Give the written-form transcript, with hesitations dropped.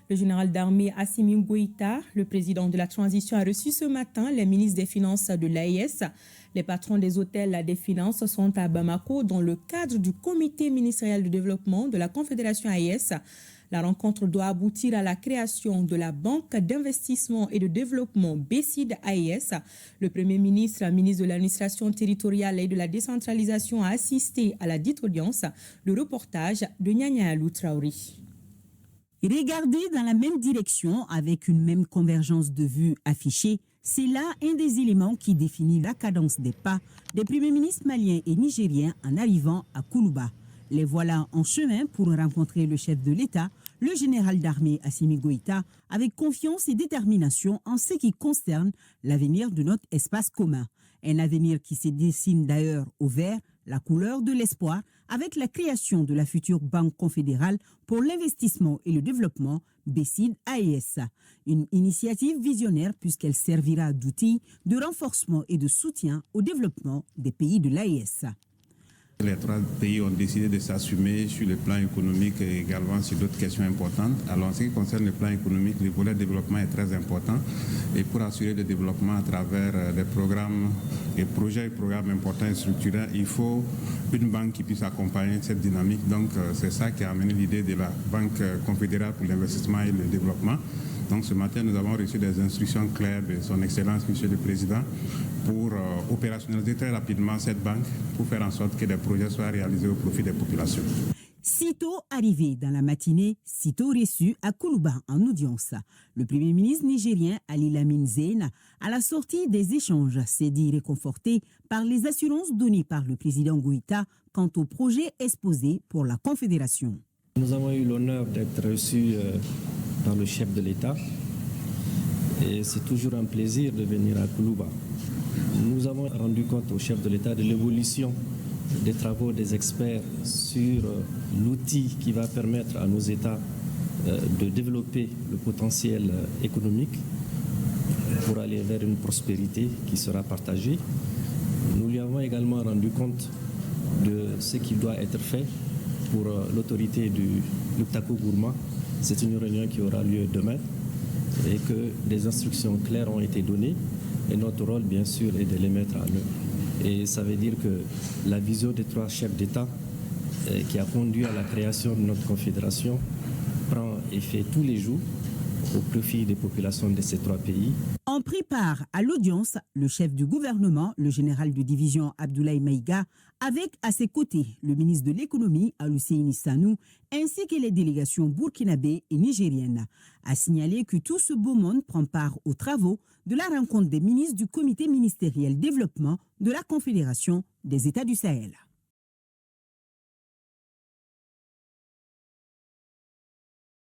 Le général d'armée Assimi Goïta, le président de la transition, a reçu ce matin les ministres des Finances de l'AES. Les patrons des hôtels des finances sont à Bamako dans le cadre du comité ministériel de développement de la Confédération AES. La rencontre doit aboutir à la création de la Banque d'investissement et de développement BCID AES. Le Premier ministre, ministre de l'administration territoriale et de la décentralisation a assisté à la dite audience. Le reportage de Nyanya Alou Traori. Regarder dans la même direction avec une même convergence de vues affichée, c'est là un des éléments qui définit la cadence des pas des premiers ministres maliens et nigériens en arrivant à Koulouba. Les voilà en chemin pour rencontrer le chef de l'État, le général d'armée Assimi Goïta, avec confiance et détermination en ce qui concerne l'avenir de notre espace commun. Un avenir qui se dessine d'ailleurs au vert, la couleur de l'espoir, avec la création de la future Banque confédérale pour l'investissement et le développement, BCID AES. Une initiative visionnaire puisqu'elle servira d'outil de renforcement et de soutien au développement des pays de l'AES. Les trois pays ont décidé de s'assumer sur le plan économique et également sur d'autres questions importantes. Alors, en ce qui concerne le plan économique, le volet développement est très important. Et pour assurer le développement à travers des programmes, des projets et programmes importants et structurants, il faut une banque qui puisse accompagner cette dynamique. Donc, c'est ça qui a amené l'idée de la Banque confédérale pour l'investissement et le développement. Donc ce matin, nous avons reçu des instructions claires de son Excellence, Monsieur le Président, pour opérationnaliser très rapidement cette banque pour faire en sorte que des projets soient réalisés au profit des populations. Sitôt arrivé dans la matinée, sitôt reçu à Koulouba en audience, le Premier ministre nigérien Ali Lamine Zein, à la sortie des échanges, s'est dit réconforté par les assurances données par le président Goïta quant au projet exposé pour la Confédération. Nous avons eu l'honneur d'être reçus par le chef de l'État et c'est toujours un plaisir de venir à Koulouba. Nous avons rendu compte au chef de l'État de l'évolution des travaux des experts sur l'outil qui va permettre à nos États de développer le potentiel économique pour aller vers une prospérité qui sera partagée. Nous lui avons également rendu compte de ce qui doit être fait pour l'autorité du Luptako Gourma. C'est une réunion qui aura lieu demain et que des instructions claires ont été données et notre rôle bien sûr est de les mettre en œuvre. Et ça veut dire que la vision des trois chefs d'État qui a conduit à la création de notre confédération prend effet tous les jours au profit des populations de ces trois pays. En prit part à l'audience le chef du gouvernement, le général de division Abdoulaye Maïga, avec à ses côtés le ministre de l'économie Alousseini Sanou, ainsi que les délégations burkinabées et nigériennes. A signalé que tout ce beau monde prend part aux travaux de la rencontre des ministres du comité ministériel développement de la Confédération des États du Sahel.